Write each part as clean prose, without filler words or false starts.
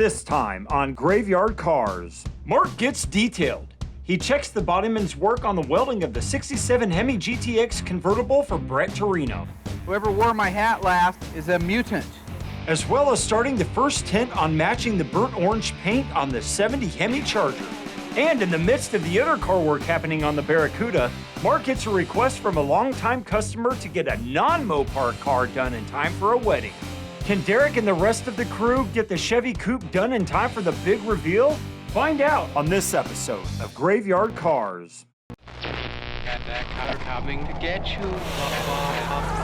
This time on Graveyard Carz, Mark gets detailed. He checks the bodyman's work on the welding of the 67 Hemi GTX convertible for Brett Torino. Whoever wore my hat last is a mutant. As well as starting the first tint on matching the burnt orange paint on the 70 Hemi Charger. And in the midst of the other car work happening on the Barracuda, Mark gets a request from a longtime customer to get a non-Mopar car done in time for a wedding. Can Derek and the rest of the crew get the Chevy Coupe done in time for the big reveal? Find out on this episode of Graveyard Carz. Got that car coming to get you,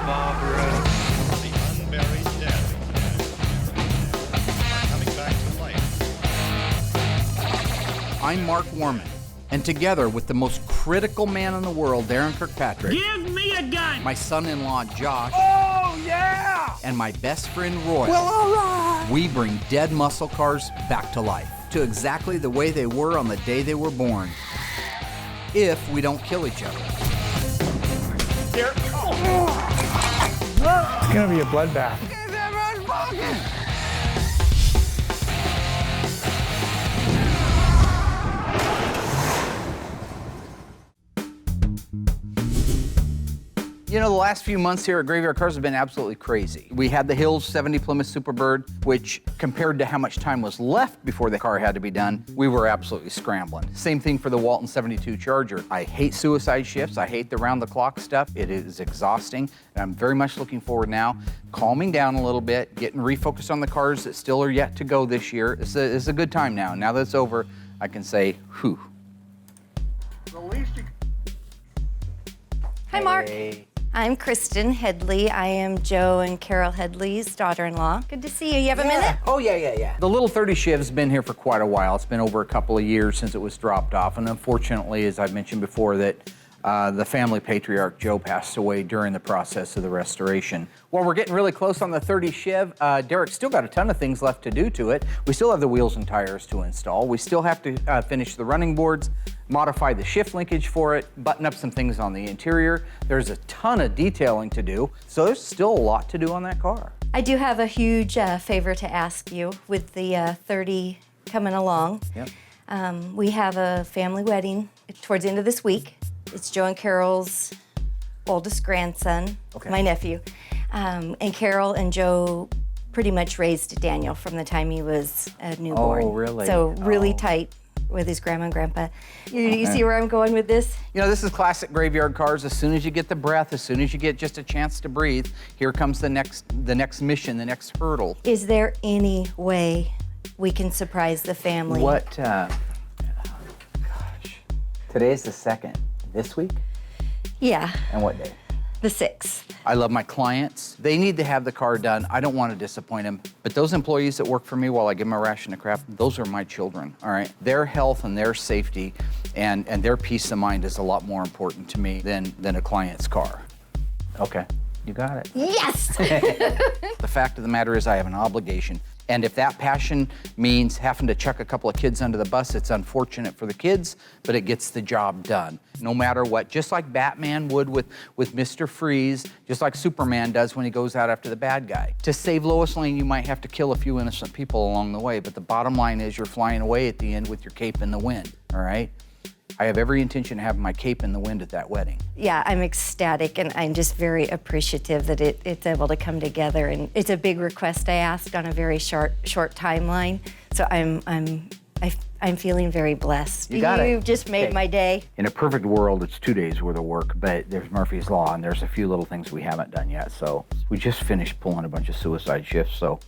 Barbara. The unburied dead are coming back to life. I'm Mark Warman, and together with the most critical man in the world, Darren Kirkpatrick. Give me a gun! My son-in-law, Josh. Oh, yeah! And my best friend, Roy. Well, all right! We bring dead muscle cars back to life, to exactly the way they were on the day they were born. If we don't kill each other. Derek, It's gonna be a bloodbath. You know, the last few months here at Graveyard Carz have been absolutely crazy. We had the Hills 70 Plymouth Superbird, which compared to how much time was left before the car had to be done, we were absolutely scrambling. Same thing for the Walton 72 Charger. I hate suicide shifts. I hate the round-the-clock stuff. It is exhausting, and I'm very much looking forward now, calming down a little bit, getting refocused on the cars that still are yet to go this year. It's a good time now. Now that it's over, I can say, whew. Hi, Mark. Hey. I'm Kristen Headley. I am Joe and Carol Headley's daughter-in-law. Good to see you. You have a minute? Oh, yeah. The little 30 Chev's been here for quite a while. It's been over a couple of years since it was dropped off. And unfortunately, as I've mentioned before, that the family patriarch, Joe, passed away during the process of the restoration. While we're getting really close on the 30 Chev, Derek's still got a ton of things left to do to it. We still have the wheels and tires to install. We still have to finish the running boards, modify the shift linkage for it, button up some things on the interior. There's a ton of detailing to do, so there's still a lot to do on that car. I do have a huge favor to ask you with the 30 coming along. Yep. We have a family wedding towards the end of this week. It's Joe and Carol's oldest grandson, Okay. my nephew. And Carol and Joe pretty much raised Daniel from the time he was a newborn. Oh, really? So really Oh. tight with his grandma and grandpa. You see where I'm going with this? You know, this is classic Graveyard Carz. As soon as you get the breath, as soon as you get just a chance to breathe, here comes the next mission, the next hurdle. Is there any way we can surprise the family? What, gosh, today's the 2nd. This week? Yeah, And what day? the 6th. I love my clients. They need to have the car done. I don't want to disappoint them. But those employees that work for me while I give them a ration of crap, those are my children, all right? Their health and their safety and their peace of mind is a lot more important to me than a client's car. Okay, you got it. Yes! The fact of the matter is I have an obligation. And if that passion means having to chuck a couple of kids under the bus, it's unfortunate for the kids, but it gets the job done. No matter what, just like Batman would with Mr. Freeze, just like Superman does when he goes out after the bad guy. To save Lois Lane, you might have to kill a few innocent people along the way, but the bottom line is you're flying away at the end with your cape in the wind, all right? I have every intention of having my cape in the wind at that wedding. Yeah, I'm ecstatic, and I'm just very appreciative that it's able to come together. And it's a big request I asked on a very short timeline. So I'm feeling very blessed. You got it. You've just made Okay. my day. In a perfect world, it's 2 days worth of work, but there's Murphy's Law, and there's a few little things we haven't done yet. So we just finished pulling a bunch of suicide shifts, so.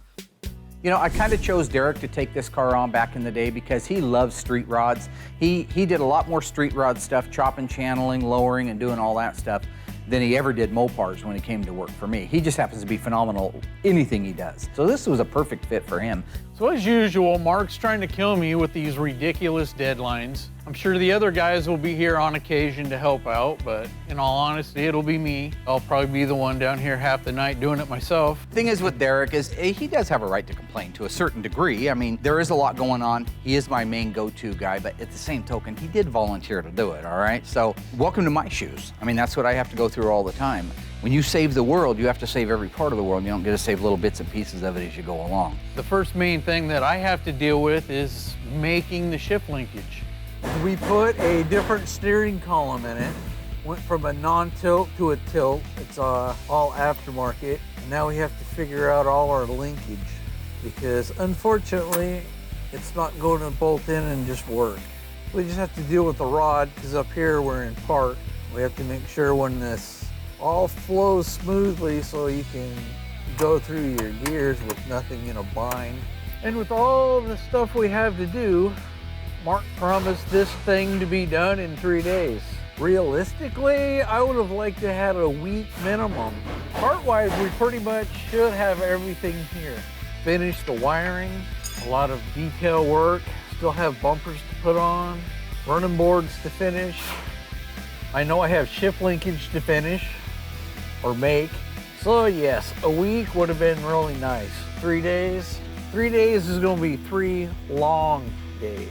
You know, I kind of chose Derek to take this car on back in the day because he loves street rods. He did a lot more street rod stuff, chopping, channeling, lowering, and doing all that stuff than he ever did Mopars when he came to work for me. He just happens to be phenomenal anything he does. So this was a perfect fit for him. So as usual, Mark's trying to kill me with these ridiculous deadlines. I'm sure the other guys will be here on occasion to help out, but in all honesty, it'll be me. I'll probably be the one down here half the night doing it myself. Thing is with Derek is he does have a right to complain to a certain degree. I mean, there is a lot going on. He is my main go-to guy, but at the same token, he did volunteer to do it, all right? So welcome to my shoes. I mean, that's what I have to go through all the time. When you save the world, you have to save every part of the world. You don't get to save little bits and pieces of it as you go along. The first main thing that I have to deal with is making the shift linkage. We put a different steering column in it. Went from a non-tilt to a tilt. It's all aftermarket. And now we have to figure out all our linkage because unfortunately, it's not going to bolt in and just work. We just have to deal with the rod because up here we're in park. We have to make sure when this all flows smoothly so you can go through your gears with nothing in a bind. And with all the stuff we have to do, Mark promised this thing to be done in 3 days. Realistically, I would have liked to have a week minimum. Part-wise, we pretty much should have everything here. Finish the wiring, a lot of detail work, still have bumpers to put on, running boards to finish. I know I have shift linkage to finish or make. So yes, a week would have been really nice. 3 days? 3 days is gonna be 3 long days.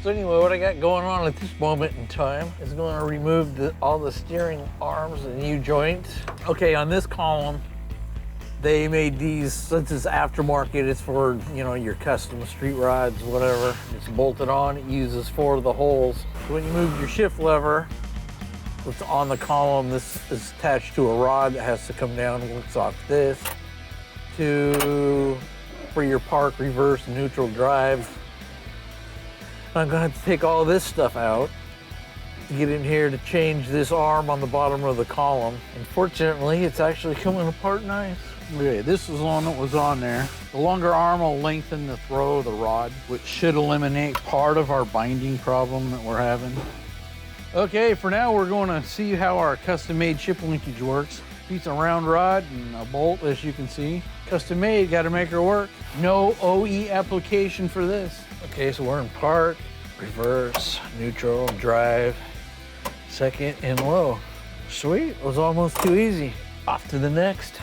So anyway, what I got going on at this moment in time is going to remove all the steering arms and U-joints. Okay, on this column, they made these, since it's aftermarket, it's for, you know, your custom street rods, whatever. It's bolted on, it uses 4 of the holes. So when you move your shift lever, what's on the column, this is attached to a rod that has to come down and works off this for your park, reverse, neutral drive. I'm gonna have to take all this stuff out to get in here to change this arm on the bottom of the column. Unfortunately, it's actually coming apart nice. Okay, this is the one that was on there. The longer arm will lengthen the throw of the rod, which should eliminate part of our binding problem that we're having. Okay, for now we're going to see how our custom-made shift linkage works. Piece of round rod and a bolt, as you can see. Custom-made, got to make her work. No OE application for this. Okay, so we're in park, reverse, neutral, drive, second, and low. Sweet, it was almost too easy. Off to the next.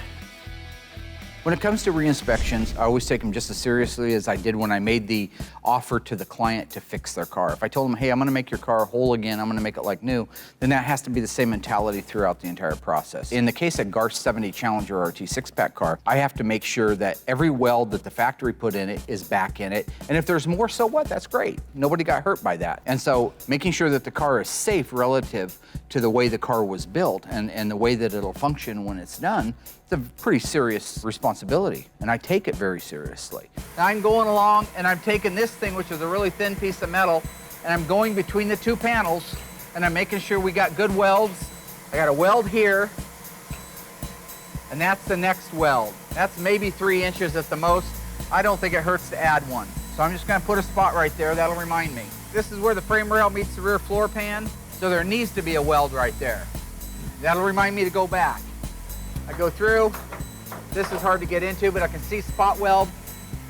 When it comes to re-inspections, I always take them just as seriously as I did when I made the offer to the client to fix their car. If I told them, hey, I'm gonna make your car whole again, I'm gonna make it like new, then that has to be the same mentality throughout the entire process. In the case of Garth's 70 Challenger RT 6-pack car, I have to make sure that every weld that the factory put in it is back in it. And if there's more, so what? That's great. Nobody got hurt by that. And so making sure that the car is safe relative to the way the car was built and the way that it'll function when it's done, it's a pretty serious responsibility, and I take it very seriously. Now I'm going along, and I'm taking this thing, which is a really thin piece of metal, and I'm going between the 2 panels, and I'm making sure we got good welds. I got a weld here, and that's the next weld. That's maybe 3 inches at the most. I don't think it hurts to add one. So I'm just gonna put a spot right there, that'll remind me. This is where the frame rail meets the rear floor pan, so there needs to be a weld right there. That'll remind me to go back. I go through, this is hard to get into, but I can see spot weld,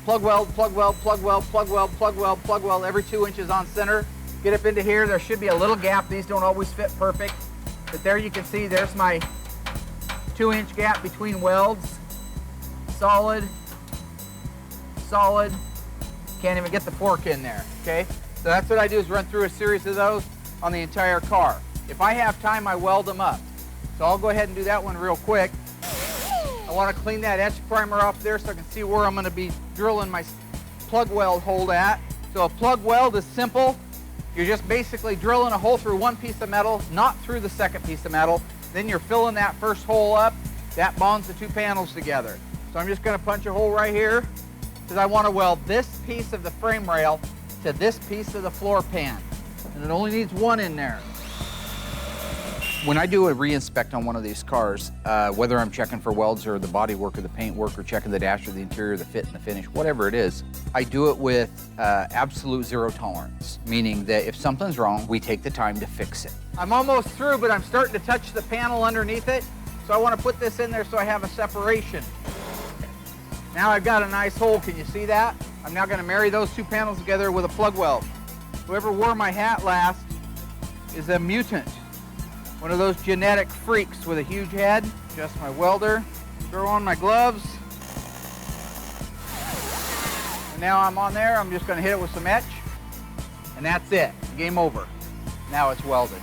plug weld, plug weld, plug weld, plug weld, plug weld, plug weld, every 2 inches on center. Get up into here, there should be a little gap. These don't always fit perfect, but there you can see there's my 2-inch gap between welds. Solid, solid, can't even get the fork in there, okay? So that's what I do is run through a series of those on the entire car. If I have time, I weld them up. So I'll go ahead and do that one real quick. I want to clean that etch primer off there so I can see where I'm going to be drilling my plug weld hole at. So a plug weld is simple. You're just basically drilling a hole through one piece of metal, not through the second piece of metal. Then you're filling that first hole up. That bonds the 2 panels together. So I'm just going to punch a hole right here because I want to weld this piece of the frame rail to this piece of the floor pan. And it only needs 1 in there. When I do a re-inspect on one of these cars, whether I'm checking for welds or the body work or the paint work or checking the dash or the interior, the fit and the finish, whatever it is, I do it with absolute 0 tolerance, meaning that if something's wrong, we take the time to fix it. I'm almost through, but I'm starting to touch the panel underneath it, so I want to put this in there so I have a separation. Now I've got a nice hole, can you see that? I'm now going to marry those 2 panels together with a plug weld. Whoever wore my hat last is a mutant. One of those genetic freaks with a huge head. Adjust my welder, throw on my gloves. And now I'm on there, I'm just gonna hit it with some etch. And that's it, game over. Now it's welded.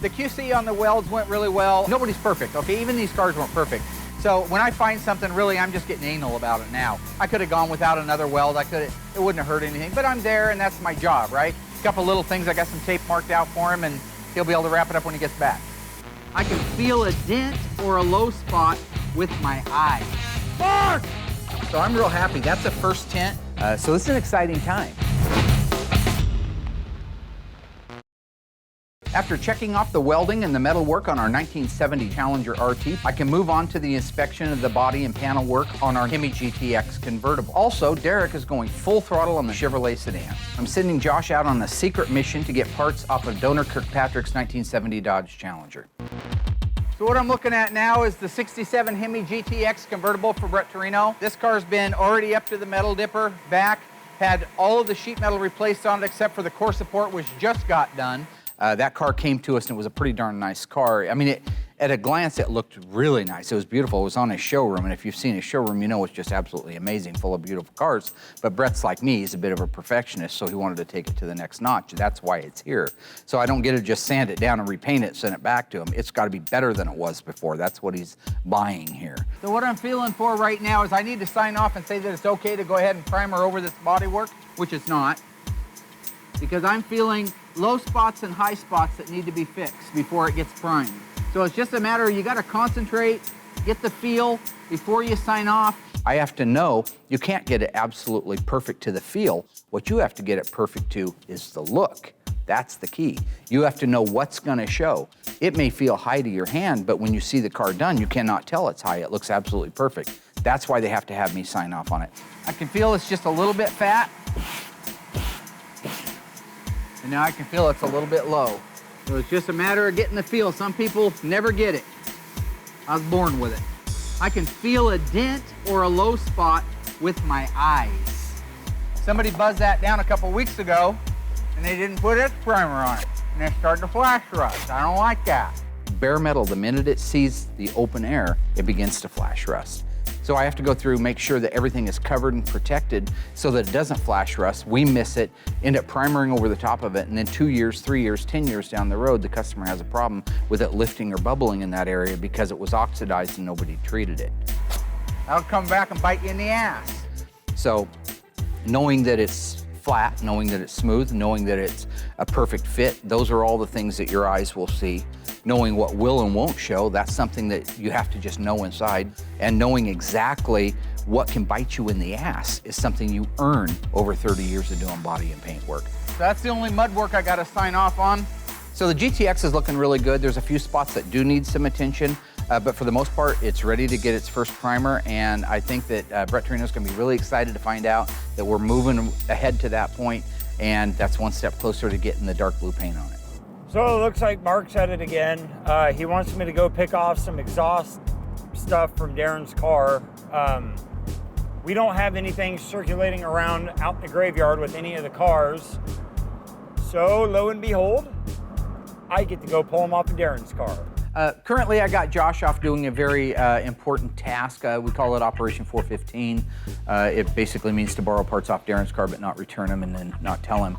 The QC on the welds went really well. Nobody's perfect, okay? Even these cars weren't perfect. So when I find something, really, I'm just getting anal about it now. I could have gone without another weld. It wouldn't have hurt anything, but I'm there and that's my job, right? A couple little things, I got some tape marked out for him and he'll be able to wrap it up when he gets back. I can feel a dent or a low spot with my eyes. Mark! So I'm real happy. That's a first tint. So this is an exciting time. After checking off the welding and the metal work on our 1970 Challenger RT, I can move on to the inspection of the body and panel work on our Hemi GTX convertible. Also, Derek is going full throttle on the Chevrolet sedan. I'm sending Josh out on a secret mission to get parts off of Donor Kirkpatrick's 1970 Dodge Challenger. So what I'm looking at now is the 67 Hemi GTX convertible for Brett Torino. This car's been already up to the metal dipper, back, had all of the sheet metal replaced on it except for the core support, which just got done. That car came to us and it was a pretty darn nice car. I mean, at a glance, it looked really nice. It was beautiful. It was on his showroom, and if you've seen his showroom, you know it's just absolutely amazing, full of beautiful cars. But Brett's like me, he's a bit of a perfectionist, so he wanted to take it to the next notch. That's why it's here. So I don't get to just sand it down and repaint it, send it back to him. It's got to be better than it was before. That's what he's buying here. So what I'm feeling for right now is I need to sign off and say that it's okay to go ahead and primer over this bodywork, which it's not, because I'm feeling low spots and high spots that need to be fixed before it gets primed. So it's just a matter of you got to concentrate, get the feel before you sign off. I have to know you can't get it absolutely perfect to the feel. What you have to get it perfect to is the look. That's the key. You have to know what's going to show. It may feel high to your hand, but when you see the car done, you cannot tell it's high. It looks absolutely perfect. That's why they have to have me sign off on it. I can feel it's just a little bit fat. And now I can feel it's a little bit low. So it's just a matter of getting the feel. Some people never get it. I was born with it. I can feel a dent or a low spot with my eyes. Somebody buzzed that down a couple weeks ago and they didn't put a primer on it. And it started to flash rust. I don't like that. Bare metal, the minute it sees the open air, it begins to flash rust. So I have to go through, make sure that everything is covered and protected so that it doesn't flash rust. We miss it, end up primering over the top of it, and then 2 years, 3 years, 10 years down the road, the customer has a problem with it lifting or bubbling in that area because it was oxidized and nobody treated it. That'll come back and bite you in the ass. So knowing that it's flat, knowing that it's smooth, knowing that it's a perfect fit, those are all the things that your eyes will see. Knowing what will and won't show, that's something that you have to just know inside. And knowing exactly what can bite you in the ass is something you earn over 30 years of doing body and paint work. So that's the only mud work I got to sign off on. So the GTX is looking really good. There's a few spots that do need some attention, but for the most part, it's ready to get its first primer. And I think that Brett Torino's going to be really excited to find out that we're moving ahead to that point, and that's one step closer to getting the dark blue paint on it. So it looks like Mark's at it again. He wants me to go pick off some exhaust stuff from Darren's car. We don't have anything circulating around out in the graveyard with any of the cars. So lo and behold, I get to go pull them off of Darren's car. Currently, I got Josh off doing a very important task. We call it Operation 415. It basically means to borrow parts off Darren's car but not return them and then not tell him.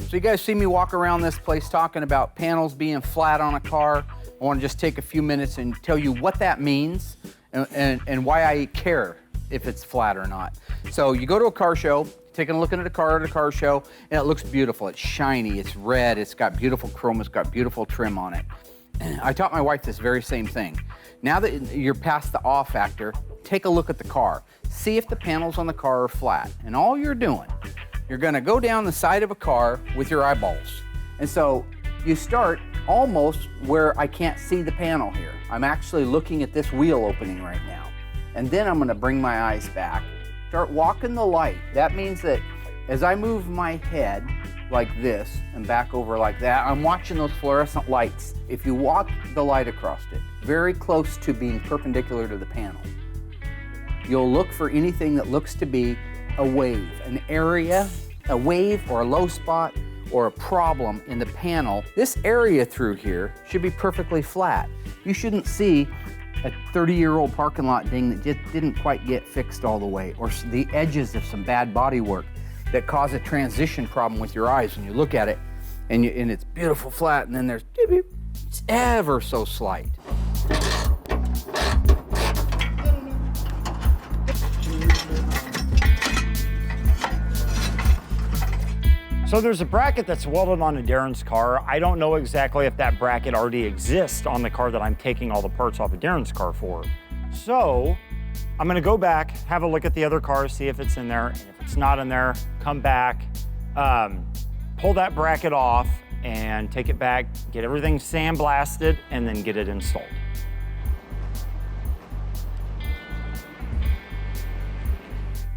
So you guys see me walk around this place talking about panels being flat on a car. I want to just take a few minutes and tell you what that means and why I care if it's flat or not. So you go to a car show, taking a look at a car at a car show, and it looks beautiful. It's shiny, it's red, it's got beautiful chrome, it's got beautiful trim on it. I taught my wife this very same thing. Now that you're past the awe factor, take a look at the car. See if the panels on the car are flat. And all you're doing, you're gonna go down the side of a car with your eyeballs. And so you start almost where I can't see the panel here. I'm actually looking at this wheel opening right now. And then I'm gonna bring my eyes back. Start walking the light. That means that as I move my head like this and back over like that, I'm watching those fluorescent lights. If you walk the light across it, very close to being perpendicular to the panel, you'll look for anything that looks to be a wave, an area, a wave or a low spot or a problem in the panel. This area through here should be perfectly flat. You shouldn't see a 30-year-old parking lot ding that just didn't quite get fixed all the way, or the edges of some bad body work. that cause a transition problem with your eyes when you look at it, and it's beautiful flat, and then there's it's ever so slight. So there's a bracket that's welded onto Darren's car. I don't know exactly if that bracket already exists on the car that I'm taking all the parts off of Darren's car for. So I'm gonna go back, have a look at the other cars, see if it's in there. And if it's not in there, come back, pull that bracket off and take it back, get everything sandblasted, and then get it installed.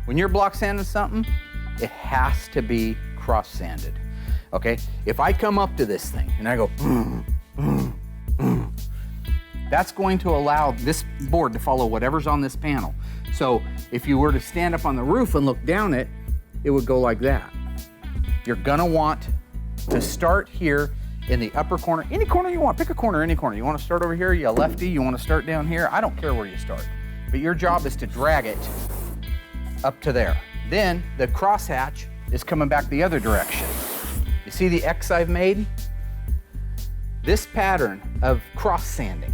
When you're block sanding something, it has to be cross sanded, okay? If I come up to this thing and I go, that's going to allow this board to follow whatever's on this panel. So if you were to stand up on the roof and look down it, it would go like that. You're gonna want to start here in the upper corner, any corner you want, pick a corner, any corner. You wanna start over here, you lefty, you wanna start down here, I don't care where you start. But your job is to drag it up to there. Then the crosshatch is coming back the other direction. You see the X I've made? This pattern of cross sanding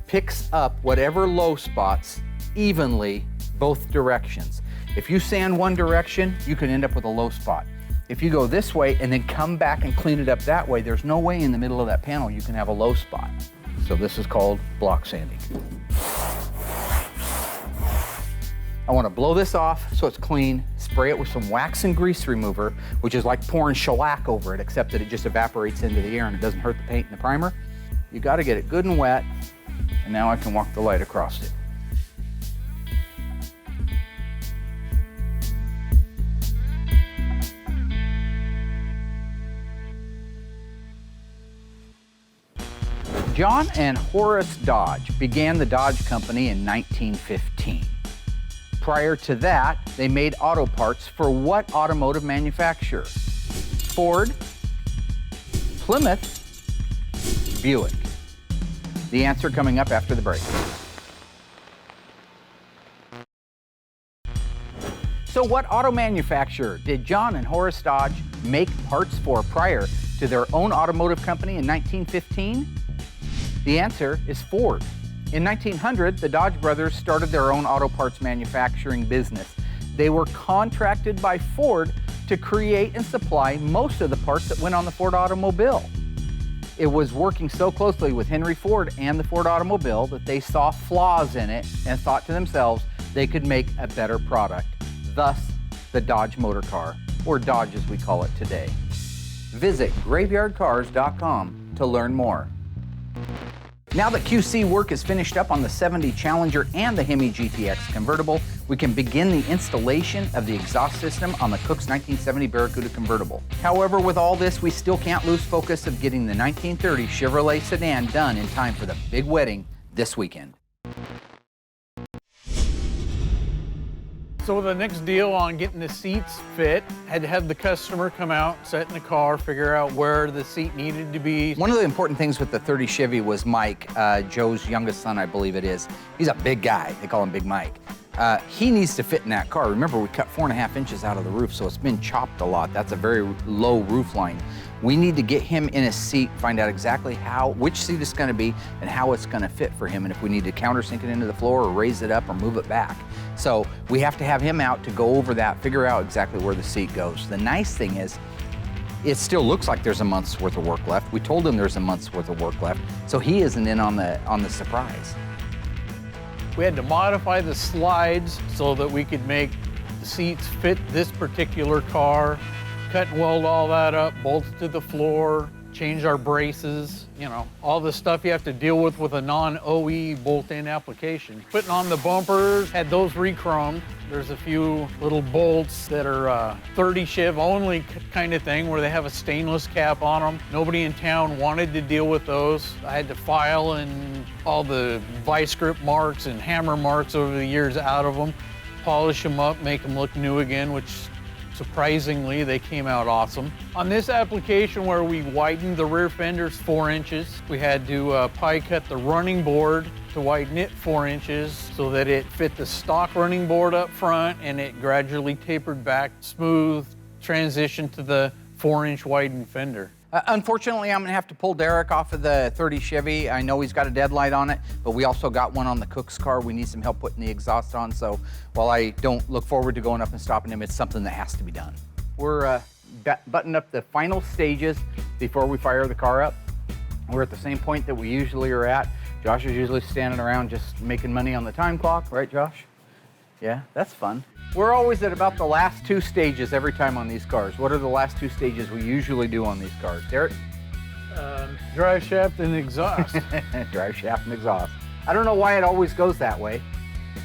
picks up whatever low spots evenly both directions. If you sand one direction, you can end up with a low spot. If you go this way and then come back and clean it up that way, there's no way in the middle of that panel you can have a low spot. So this is called block sanding. I want to blow this off so it's clean, spray it with some wax and grease remover, which is like pouring shellac over it, except that it just evaporates into the air and it doesn't hurt the paint and the primer. You got to get it good and wet, and now I can walk the light across it. John and Horace Dodge began the Dodge Company in 1915. Prior to that, they made auto parts for what automotive manufacturer? Ford, Plymouth, Buick. The answer coming up after the break. So what auto manufacturer did John and Horace Dodge make parts for prior to their own automotive company in 1915? The answer is Ford. In 1900, the Dodge brothers started their own auto parts manufacturing business. They were contracted by Ford to create and supply most of the parts that went on the Ford automobile. It was working so closely with Henry Ford and the Ford automobile that they saw flaws in it and thought to themselves they could make a better product. Thus, the Dodge motor car, or Dodge as we call it today. Visit graveyardcarz.com to learn more. Now that QC work is finished up on the 70 Challenger and the Hemi GTX convertible, we can begin the installation of the exhaust system on the Cook's 1970 Barracuda convertible. However, with all this, we still can't lose focus of getting the 1930 Chevrolet sedan done in time for the big wedding this weekend. So the next deal on getting the seats fit, had to have the customer come out, sit in the car, figure out where the seat needed to be. One of the important things with the 30 Chevy was Mike, Joe's youngest son, I believe it is. He's a big guy. They call him Big Mike. He needs to fit in that car. Remember, we cut 4.5 inches out of the roof, so it's been chopped a lot. That's a very low roof line. We need to get him in a seat, find out exactly which seat it's gonna be and how it's gonna fit for him, and if we need to countersink it into the floor or raise it up or move it back. So we have to have him out to go over that, figure out exactly where the seat goes. The nice thing is, it still looks like there's a month's worth of work left. We told him there's a month's worth of work left, so he isn't in on the surprise. We had to modify the slides so that we could make the seats fit this particular car, cut and weld all that up, bolts to the floor, change our braces, you know, all the stuff you have to deal with a non-OE bolt-in application. Putting on the bumpers, had those re-chromed. There's a few little bolts that are 30 Chev only kind of thing where they have a stainless cap on them. Nobody in town wanted to deal with those. I had to file and all the vice grip marks and hammer marks over the years out of them, polish them up, make them look new again, which Surprisingly, they came out awesome. On this application where we widened the rear fenders 4 inches, we had to pie cut the running board to widen it 4 inches so that it fit the stock running board up front, and it gradually tapered back, smooth transition to the 4-inch widened fender. Unfortunately, I'm gonna have to pull Derek off of the 30 Chevy. I know he's got a deadlight on it, but we also got one on the Cook's car. We need some help putting the exhaust on, so while I don't look forward to going up and stopping him, it's something that has to be done. We're buttoning up the final stages before we fire the car up. We're at the same point that we usually are at. Josh is usually standing around just making money on the time clock, right, Josh? Yeah, that's fun. We're always at about the last 2 stages every time on these cars. What are the last 2 stages we usually do on these cars? Derek? Drive shaft and exhaust. Drive shaft and exhaust. I don't know why it always goes that way.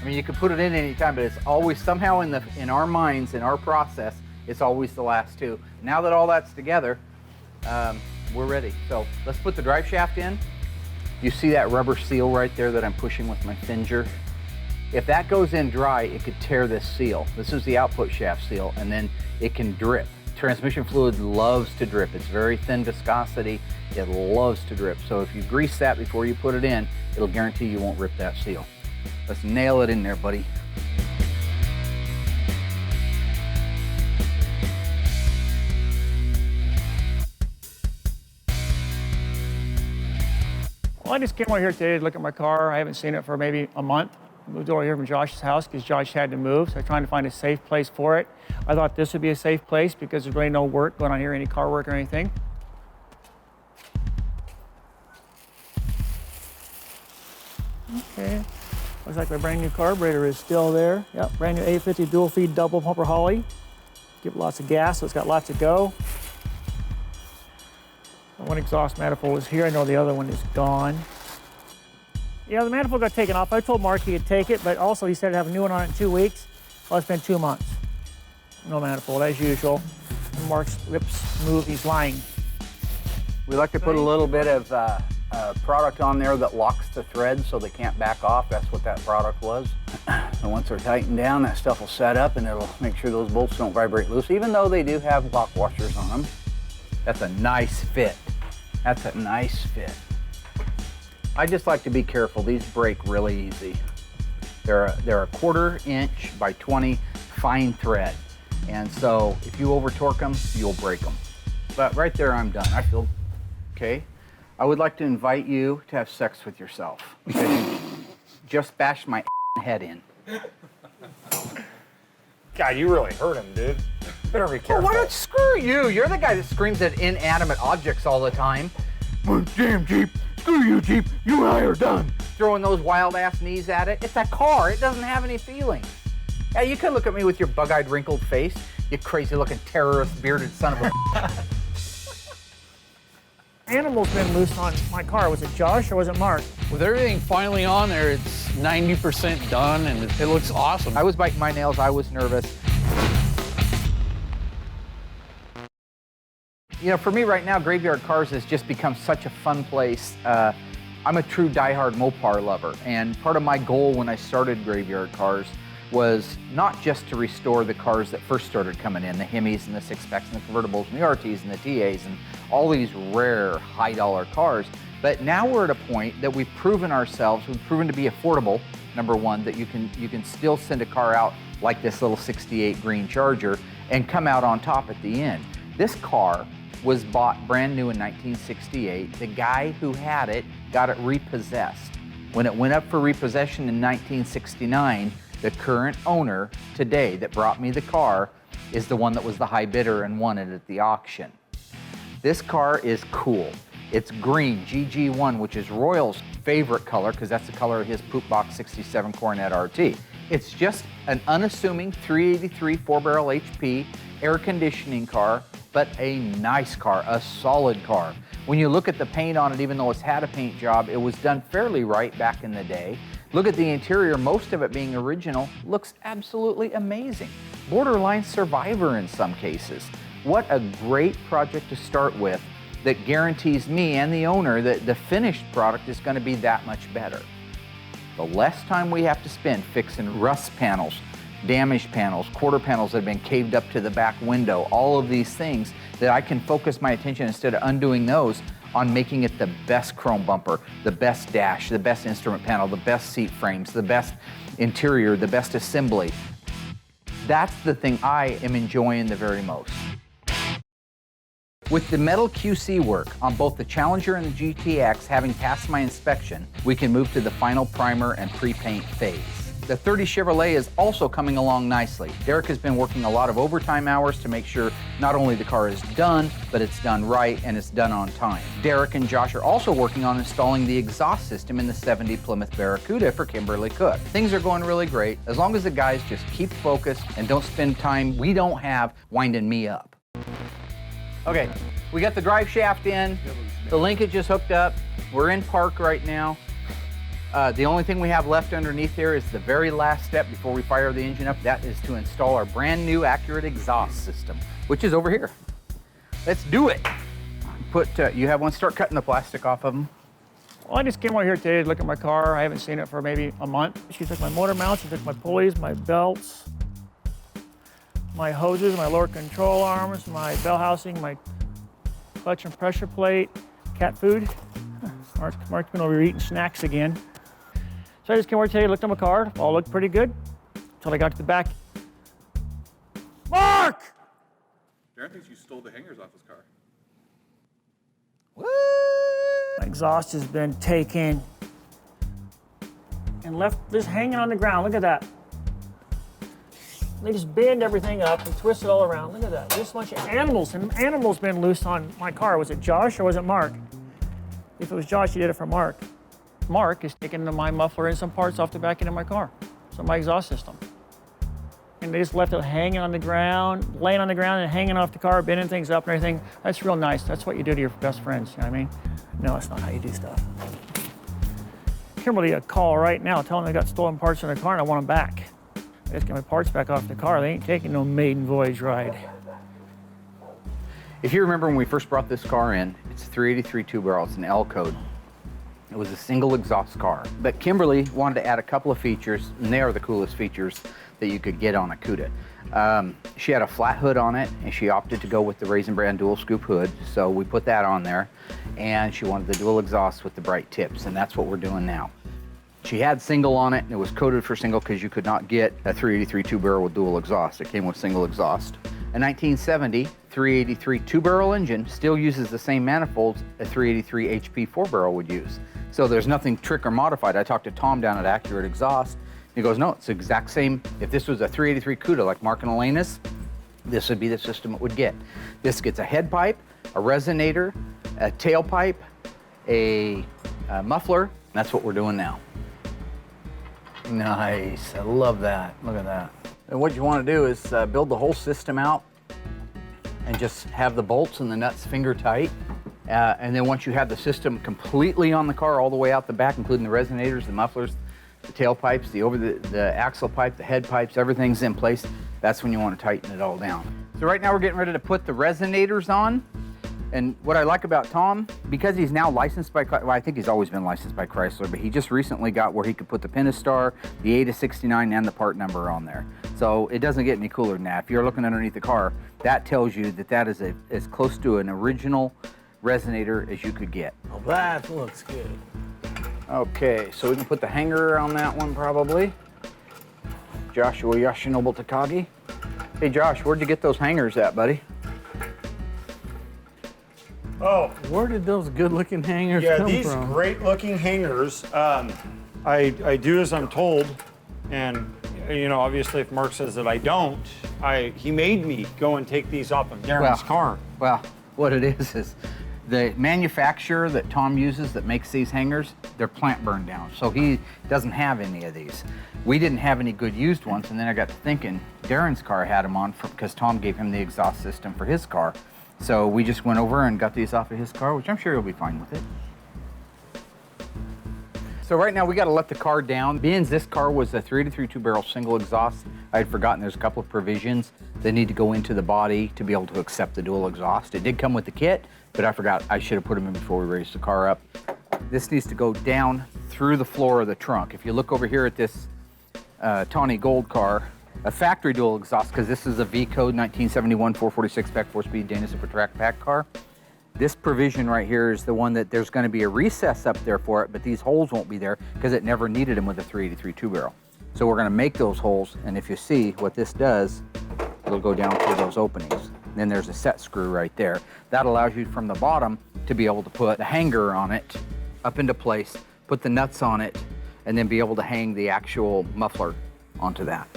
I mean, you can put it in any time, but it's always somehow in our minds, in our process, it's always the last 2. Now that all that's together, we're ready. So let's put the drive shaft in. You see that rubber seal right there that I'm pushing with my finger? If that goes in dry, it could tear this seal. This is the output shaft seal, and then it can drip. Transmission fluid loves to drip. It's very thin viscosity. It loves to drip. So if you grease that before you put it in, it'll guarantee you won't rip that seal. Let's nail it in there, buddy. Well, I just came over here today to look at my car. I haven't seen it for maybe a month. I moved over here from Josh's house because Josh had to move, so I'm trying to find a safe place for it. I thought this would be a safe place because there's really no work going on here, any car work or anything. Okay, looks like my brand new carburetor is still there. Yep, brand new 850 dual feed double pumper Holly. Give it lots of gas, so it's got lots to go. One exhaust manifold is here. I know the other one is gone. Yeah, the manifold got taken off. I told Mark he could take it, but also he said to have a new one on it in 2 weeks. Well, it's been 2 months. No manifold, as usual. And Mark's lips move, he's lying. We like to put a little bit of product on there that locks the threads so they can't back off. That's what that product was. And once they're tightened down, that stuff will set up and it'll make sure those bolts don't vibrate loose, even though they do have lock washers on them. That's a nice fit. That's a nice fit. I just like to be careful. These break really easy. They're a 1/4 inch by 20 fine thread. And so if you over torque them, you'll break them. But right there, I'm done. I feel okay. I would like to invite you to have sex with yourself because you just bashed my head in. God, you really hurt him, dude. Better be careful. Why don't screw you? You're the guy that screams at inanimate objects all the time. Damn Jeep, screw you Jeep, you and I are done. Throwing those wild ass knees at it. It's a car, it doesn't have any feeling. Yeah, you can look at me with your bug-eyed wrinkled face, you crazy looking terrorist bearded son of a Animal's been loose on my car. Was it Josh or was it Mark? With everything finally on there, it's 90% done and it looks awesome. I was biting my nails, I was nervous. You know, for me right now, Graveyard Carz has just become such a fun place. I'm a true diehard Mopar lover, and part of my goal when I started Graveyard Carz was not just to restore the cars that first started coming in, the Hemis and the 6-packs and the convertibles and the RTs and the TAs and all these rare high-dollar cars, but now we're at a point that we've proven ourselves, we've proven to be affordable, number one, that you can still send a car out like this little 68 green Charger and come out on top at the end. This car was bought brand new in 1968. The guy who had it got it repossessed. When it went up for repossession in 1969, the current owner today that brought me the car is the one that was the high bidder and won it at the auction. This car is cool. It's green, GG1, which is Royal's favorite color because that's the color of his Poop Box 67 Coronet RT. It's just an unassuming 383 4-barrel HP air conditioning car, but a nice car, a solid car. When you look at the paint on it, even though it's had a paint job, it was done fairly right back in the day. Look at the interior, most of it being original, looks absolutely amazing. Borderline survivor in some cases. What a great project to start with that guarantees me and the owner that the finished product is going to be that much better. The less time we have to spend fixing rust panels, damaged panels, quarter panels that have been caved up to the back window, all of these things that I can focus my attention instead of undoing those on making it the best chrome bumper, the best dash, the best instrument panel, the best seat frames, the best interior, the best assembly. That's the thing I am enjoying the very most. With the metal QC work on both the Challenger and the GTX having passed my inspection, we can move to the final primer and pre-paint phase. The 30 Chevrolet is also coming along nicely. Derek has been working a lot of overtime hours to make sure not only the car is done, but it's done right and it's done on time. Derek and Josh are also working on installing the exhaust system in the 70 Plymouth Barracuda for Kimberly Cook. Things are going really great as long as the guys just keep focused and don't spend time we don't have winding me up. Okay, we got the drive shaft in, the linkage is hooked up, we're in park right now. The only thing we have left underneath there is the very last step before we fire the engine up. That is to install our brand new accurate exhaust system, which is over here. Let's do it. You have one, start cutting the plastic off of them. Well, I just came over here today to look at my car. I haven't seen it for maybe a month. She took my motor mounts, she took my pulleys, my belts, my hoses, my lower control arms, my bell housing, my clutch and pressure plate, cat food. Mark's been over here eating snacks again. So I just came over today, looked at my car, all looked pretty good, until I got to the back. Mark! Darren thinks you stole the hangers off his car. What? My exhaust has been taken and left just hanging on the ground. Look at that. They just bend everything up and twist it all around. Look at that. Just a bunch of animals, and animals been loose on my car. Was it Josh or was it Mark? If it was Josh, he did it for Mark. Mark is taking my muffler and some parts off the back end of my car, so my exhaust system. And they just left it hanging on the ground, laying on the ground and hanging off the car, bending things up and everything. That's real nice. That's what you do to your best friends, you know what I mean? No, that's not how you do stuff. Kimberly a call right now telling me I got stolen parts in the car and I want them back. I just get my parts back off the car. They ain't taking no maiden voyage ride. If you remember when we first brought this car in, it's 383 two-barrel, it's an L code. It was a single exhaust car. But Kimberly wanted to add a couple of features, and they are the coolest features that you could get on a Cuda. She had a flat hood on it, and she opted to go with the Raisin Brand dual scoop hood, so we put that on there. And she wanted the dual exhaust with the bright tips, and that's what we're doing now. She had single on it, and it was coded for single because you could not get a 383 two-barrel with dual exhaust. It came with single exhaust. A 1970 383 two-barrel engine still uses the same manifolds a 383 HP four-barrel would use. So there's nothing trick or modified. I talked to Tom down at Accurate Exhaust. He goes, no, it's the exact same. If this was a 383 Cuda like Mark and Elena's, this would be the system it would get. This gets a head pipe, a resonator, a tailpipe, a muffler. That's what we're doing now. Nice, I love that. Look at that. And what you want to do is build the whole system out and just have the bolts and the nuts finger tight. And then once you have the system completely on the car all the way out the back, including the resonators, the mufflers, the tailpipes, the axle pipe, the head pipes, everything's in place, that's when you want to tighten it all down. So right now we're getting ready to put the resonators on. And what I like about Tom, because he's now licensed by, well, I think he's always been licensed by Chrysler, but he just recently got where he could put the Pentastar, the A to 69, and the part number on there. So it doesn't get any cooler than that. If you're looking underneath the car, that tells you that that is as close to an original resonator as you could get. Well, that looks good. Okay, so we can put the hanger on that one probably. Joshua Yoshinobu Takagi. Hey Josh, where'd you get those hangers at, buddy? Oh, Where did those good-looking hangers yeah, come these from? great-looking hangers. I do as I'm told, and you know, obviously, if Mark says that I don't, he made me go and take these off of Darren's car. Well, what it is the manufacturer that Tom uses that makes these hangers, they're plant burned down, so he doesn't have any of these. We didn't have any good used ones, and then I got to thinking, Darren's car had them on because Tom gave him the exhaust system for his car. So we just went over and got these off of his car, which I'm sure he'll be fine with it. So right now we got to let the car down. Being this car was a 383 two-barrel single exhaust, I had forgotten there's a couple of provisions that need to go into the body to be able to accept the dual exhaust. It did come with the kit, but I forgot I should have put them in before we raised the car up. This needs to go down through the floor of the trunk. If you look over here at this tawny gold car, A factory dual exhaust, because this is a V code 1971 446 spec 4-speed Dana Super Track Pack car. This provision right here is the one that there's going to be a recess up there for it, but these holes won't be there because it never needed them with a 383 two-barrel. So we're going to make those holes, and if you see what this does, it'll go down through those openings. Then there's a set screw right there. That allows you from the bottom to be able to put the hanger on it up into place, put the nuts on it, and then be able to hang the actual muffler onto that.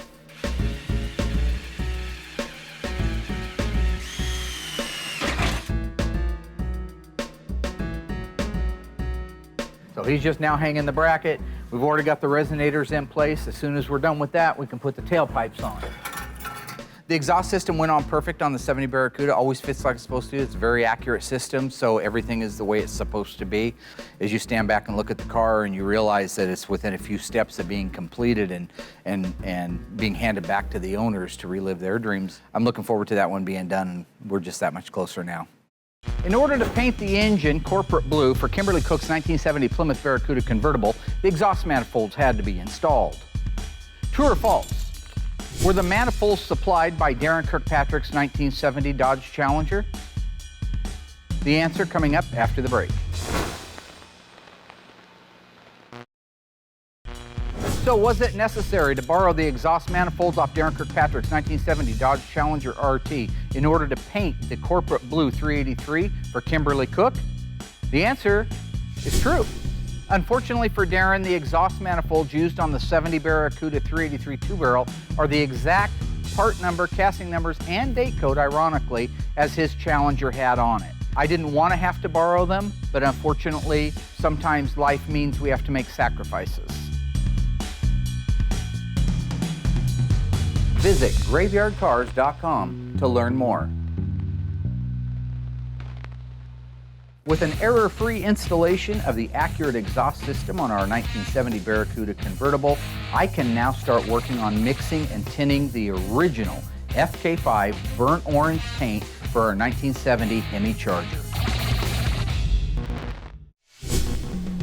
So he's just now hanging the bracket. We've already got the resonators in place. As soon as we're done with that, we can put the tailpipes on. The exhaust system went on perfect on the 70 Barracuda. Always fits like it's supposed to. It's a very accurate system, so everything is the way it's supposed to be. As you stand back and look at the car and you realize that it's within a few steps of being completed and being handed back to the owners to relive their dreams, I'm looking forward to that one being done, and we're just that much closer now. In order to paint the engine corporate blue for Kimberly Cook's 1970 Plymouth Barracuda convertible, the exhaust manifolds had to be installed. True or false? Were the manifolds supplied by Darren Kirkpatrick's 1970 Dodge Challenger? The answer coming up after the break. So was it necessary to borrow the exhaust manifolds off Darren Kirkpatrick's 1970 Dodge Challenger RT in order to paint the corporate blue 383 for Kimberly Cook? The answer is true. Unfortunately for Darren, the exhaust manifolds used on the 70 Barracuda 383 two-barrel are the exact part number, casting numbers, and date code, ironically, as his Challenger had on it. I didn't want to have to borrow them, but unfortunately, sometimes life means we have to make sacrifices. Visit graveyardcarz.com to learn more. With an error-free installation of the accurate exhaust system on our 1970 Barracuda convertible, I can now start working on mixing and tinting the original FK5 burnt orange paint for our 1970 Hemi Charger.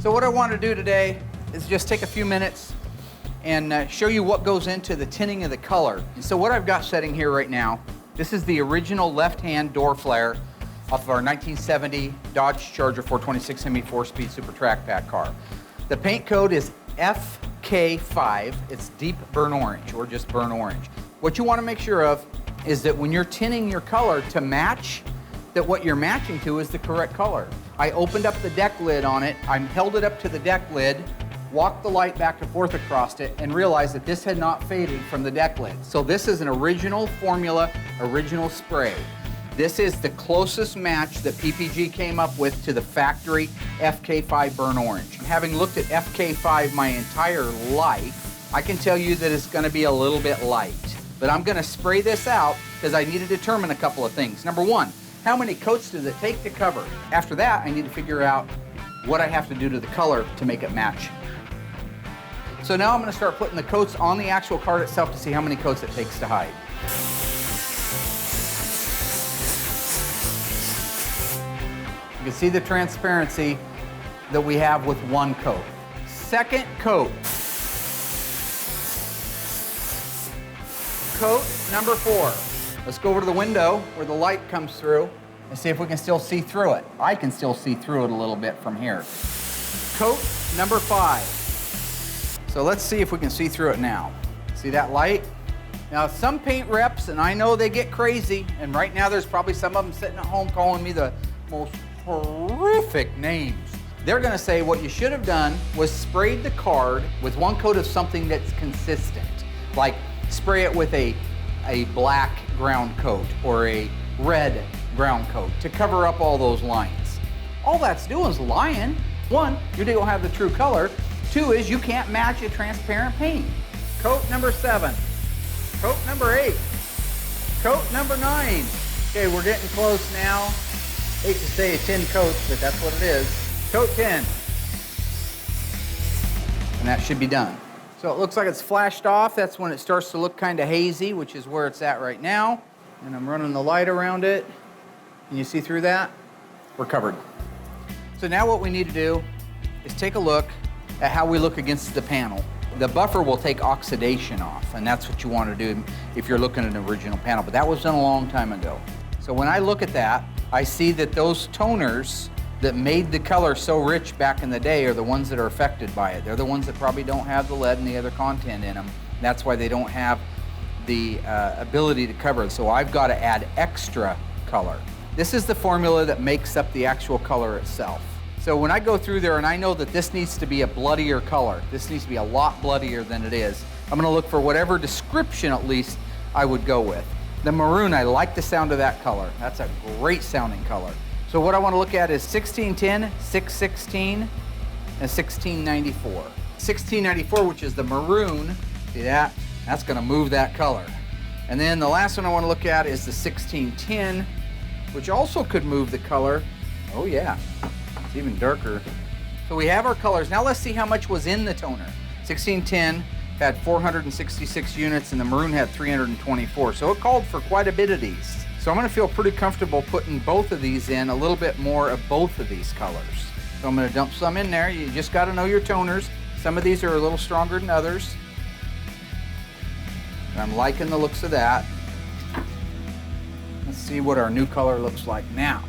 So what I want to do today is just take a few minutes and show you what goes into the tinting of the color. So what I've got setting here right now, this is the original left-hand door flare off of our 1970 Dodge Charger 426 Hemi 4-speed Super Track Pack car. The paint code is FK5. It's deep burnt orange, or just burnt orange. What you want to make sure of is that when you're tinting your color to match, that what you're matching to is the correct color. I opened up the deck lid on it, I held it up to the deck lid, walked the light back and forth across it, and realized that this had not faded from the deck lid. So this is an original formula, original spray. This is the closest match that PPG came up with to the factory FK5 burnt orange. Having looked at FK5 my entire life, I can tell you that it's going to be a little bit light. But I'm going to spray this out because I need to determine a couple of things. Number one, how many coats does it take to cover? After that, I need to figure out what I have to do to the color to make it match. So now I'm going to start putting the coats on the actual card itself to see how many coats it takes to hide. You can see the transparency that we have with one coat. Second coat. Coat number 4. Let's go over to the window where the light comes through and see if we can still see through it. I can still see through it a little bit from here. Coat number 5. So let's see if we can see through it now. See that light? Now some paint reps, and I know they get crazy, and right now there's probably some of them sitting at home calling me the most horrific names. They're going to say what you should have done was sprayed the card with one coat of something that's consistent. Like spray it with a black ground coat or a red ground coat to cover up all those lines. All that's doing is lying. One, you don't have the true color. Two is you can't match a transparent paint. Coat number 7. Coat number 8. Coat number 9. Okay, we're getting close now. Hate to say 10 coats, but that's what it is. Coat 10. And that should be done. So it looks like it's flashed off. That's when it starts to look kind of hazy, which is where it's at right now. And I'm running the light around it. Can you see through that? We're covered. So now what we need to do is take a look at how we look against the panel. The buffer will take oxidation off, and that's what you want to do if you're looking at an original panel, but that was done a long time ago. So when I look at that, I see that those toners that made the color so rich back in the day are the ones that are affected by it. They're the ones that probably don't have the lead and the other content in them. That's why they don't have the ability to cover it. So I've got to add extra color. This is the formula that makes up the actual color itself. So when I go through there and I know that this needs to be a bloodier color, this needs to be a lot bloodier than it is, I'm gonna look for whatever description at least I would go with. The maroon, I like the sound of that color. That's a great sounding color. So what I wanna look at is 1610, 616, and 1694. 1694, which is the maroon, see that? That's gonna move that color. And then the last one I wanna look at is the 1610, which also could move the color. Oh yeah. It's even darker. So we have our colors. Now let's see how much was in the toner. 1610 had 466 units and the maroon had 324. So it called for quite a bit of these. So I'm gonna feel pretty comfortable putting both of these in, a little bit more of both of these colors. So I'm gonna dump some in there. You just gotta know your toners. Some of these are a little stronger than others. And I'm liking the looks of that. Let's see what our new color looks like now.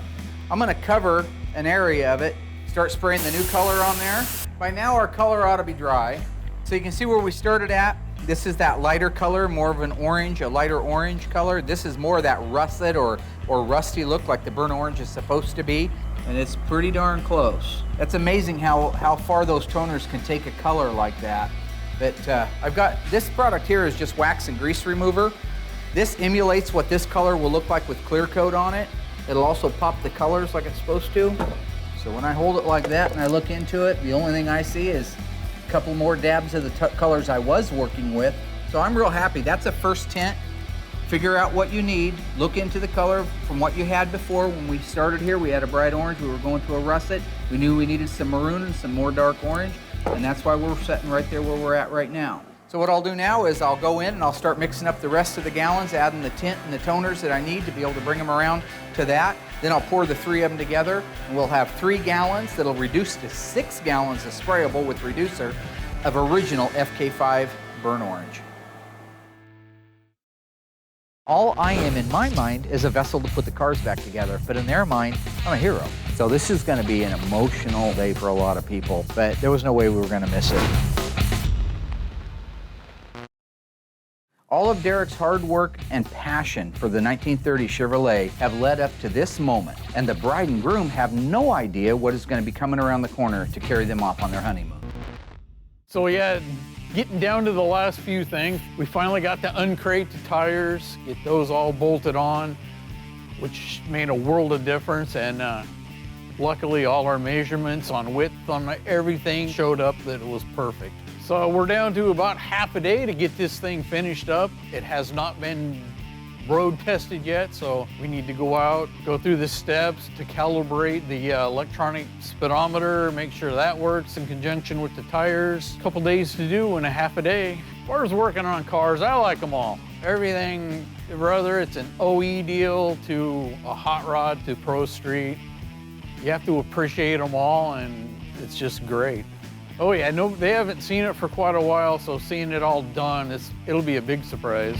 I'm gonna cover an area of it, start spraying the new color on there. By now our color ought to be dry. So you can see where we started at. This is that lighter color, more of an orange, a lighter orange color. This is more of that russet or rusty look like the burnt orange is supposed to be. And it's pretty darn close. That's amazing how far those toners can take a color like that. But I've got, this product here is just wax and grease remover. This emulates what this color will look like with clear coat on it. It'll also pop the colors like it's supposed to. So when I hold it like that and I look into it, the only thing I see is a couple more dabs of the colors I was working with. So I'm real happy. That's a first tint. Figure out what you need. Look into the color from what you had before. When we started here, we had a bright orange. We were going to a russet. We knew we needed some maroon and some more dark orange. And that's why we're sitting right there where we're at right now. So what I'll do now is I'll go in and I'll start mixing up the rest of the gallons, adding the tint and the toners that I need to be able to bring them around to that. Then I'll pour the 3 of them together and we'll have 3 gallons that'll reduce to 6 gallons of sprayable with reducer of original FK5 burnt orange. All I am in my mind is a vessel to put the cars back together, but in their mind, I'm a hero. So this is gonna be an emotional day for a lot of people, but there was no way we were gonna miss it. All of Derek's hard work and passion for the 1930 Chevrolet have led up to this moment, and the bride and groom have no idea what is going to be coming around the corner to carry them off on their honeymoon. So yeah, getting down to the last few things, we finally got to uncrate the tires, get those all bolted on, which made a world of difference, and luckily all our measurements on width, on everything showed up that it was perfect. So we're down to about half a day to get this thing finished up. It has not been road tested yet, so we need to go out, go through the steps to calibrate the electronic speedometer, make sure that works in conjunction with the tires. A couple days to do in a half a day. As far as working on cars, I like them all. Everything, whether it's an OE deal to a hot rod to Pro Street, you have to appreciate them all, and it's just great. Oh yeah, no, they haven't seen it for quite a while, so seeing it all done, it'll be a big surprise.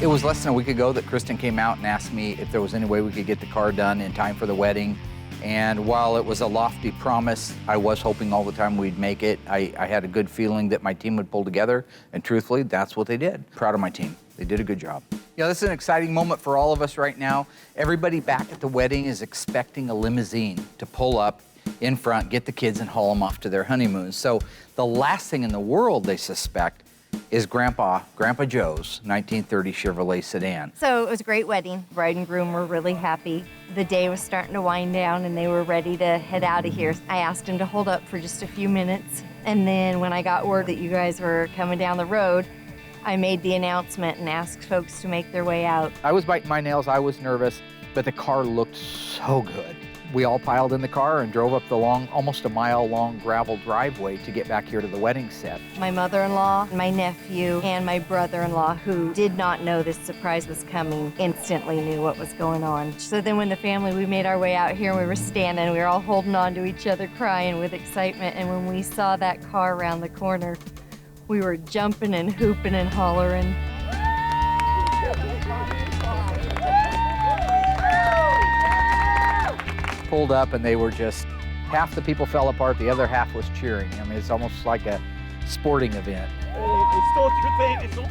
It was less than a week ago that Kristen came out and asked me if there was any way we could get the car done in time for the wedding. And while it was a lofty promise, I was hoping all the time we'd make it. I had a good feeling that my team would pull together, and truthfully, that's what they did. Proud of my team. They did a good job. Yeah, this is an exciting moment for all of us right now. Everybody back at the wedding is expecting a limousine to pull up in front, get the kids, and haul them off to their honeymoons. So the last thing in the world they suspect is Grandpa Joe's 1930 Chevrolet sedan. So it was a great wedding. Bride and groom were really happy. The day was starting to wind down and they were ready to head out of here. I asked him to hold up for just a few minutes. And then when I got word that you guys were coming down the road, I made the announcement and asked folks to make their way out. I was biting my nails, I was nervous, but the car looked so good. We all piled in the car and drove up the long, almost a mile-long gravel driveway to get back here to the wedding set. My mother-in-law, my nephew, and my brother-in-law, who did not know this surprise was coming, instantly knew what was going on. So then when the family, we made our way out here and we were standing, we were all holding on to each other, crying with excitement. And when we saw that car around the corner, we were jumping and hooping and hollering. Pulled up and they were just, half the people fell apart, the other half was cheering. I mean, it's almost like a sporting event. They stole your thing, they stole the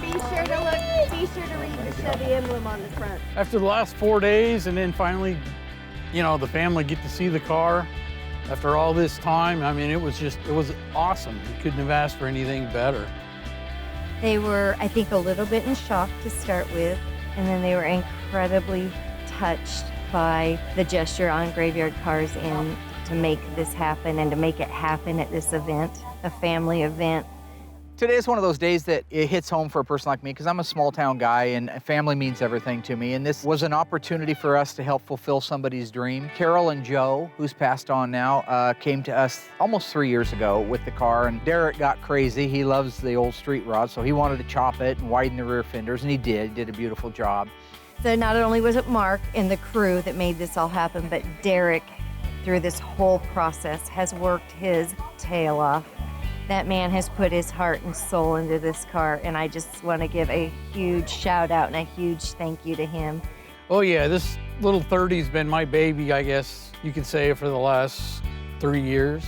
Be sure to read the Chevy emblem on the front. After the last 4 days, and then finally, you know, the family get to see the car. After all this time, I mean, it was awesome. You couldn't have asked for anything better. They were, I think, a little bit in shock to start with, and then they were incredibly touched by the gesture on Graveyard Carz and to make this happen and to make it happen at this event, a family event. Today is one of those days that it hits home for a person like me because I'm a small town guy and family means everything to me. And this was an opportunity for us to help fulfill somebody's dream. Carol and Joe, who's passed on now, came to us almost 3 years ago with the car. And Derek got crazy. He loves the old street rod, so he wanted to chop it and widen the rear fenders, and he did a beautiful job. So not only was it Mark and the crew that made this all happen, but Derek, through this whole process, has worked his tail off. That man has put his heart and soul into this car, and I just want to give a huge shout out and a huge thank you to him. Oh yeah, this little 30's been my baby, I guess you could say, for the last 3 years.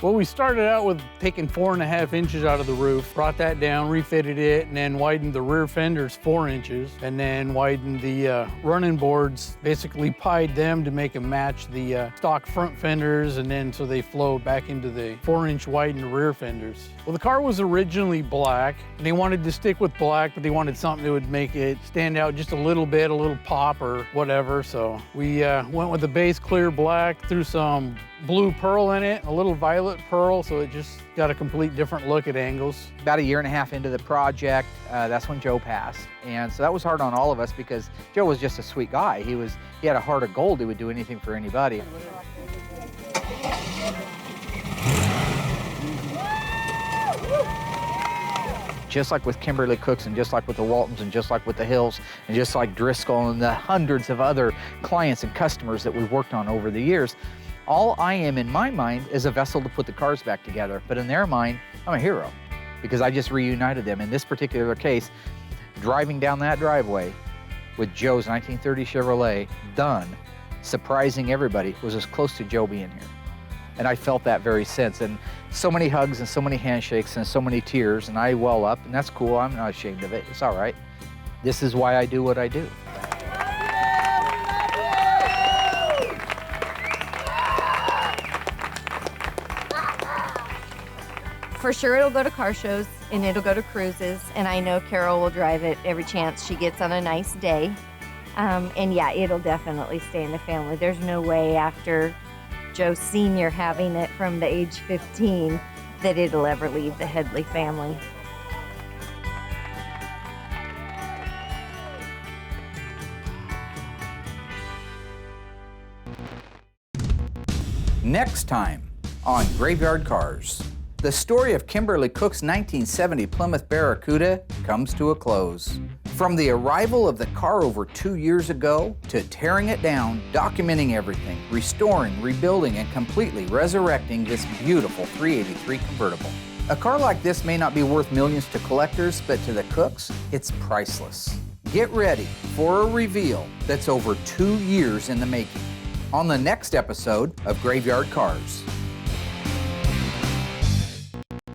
Well, we started out with taking 4.5 inches out of the roof, brought that down, refitted it, and then widened the rear fenders 4 inches, and then widened the running boards, basically pied them to make them match the stock front fenders, and then so they flow back into the 4-inch widened rear fenders. Well, the car was originally black, and they wanted to stick with black, but they wanted something that would make it stand out just a little bit, a little pop or whatever, so we went with the base clear black, threw some blue pearl in it, a little violet pearl, so it just got a complete different look at angles. About 1.5 years into the project, that's when Joe passed. And so that was hard on all of us because Joe was just a sweet guy. He had a heart of gold. He would do anything for anybody. Just like with Kimberly Cooks and just like with the Waltons and just like with the Hills and just like Driscoll and the hundreds of other clients and customers that we've worked on over the years, all I am in my mind is a vessel to put the cars back together. But in their mind, I'm a hero because I just reunited them. In this particular case, driving down that driveway with Joe's 1930 Chevrolet, done, surprising everybody, was as close to Joe being here. And I felt that very sense. And so many hugs and so many handshakes and so many tears, and I well up, and that's cool. I'm not ashamed of it. It's all right. This is why I do what I do. For sure it'll go to car shows and it'll go to cruises, and I know Carol will drive it every chance she gets on a nice day. And yeah, it'll definitely stay in the family. There's no way after Joe Sr. having it from the age 15 that it'll ever leave the Headley family. Next time on Graveyard Carz, the story of Kimberly Cook's 1970 Plymouth Barracuda comes to a close. From the arrival of the car over 2 years ago to tearing it down, documenting everything, restoring, rebuilding, and completely resurrecting this beautiful 383 convertible. A car like this may not be worth millions to collectors, but to the Cooks, it's priceless. Get ready for a reveal that's over 2 years in the making on the next episode of Graveyard Carz.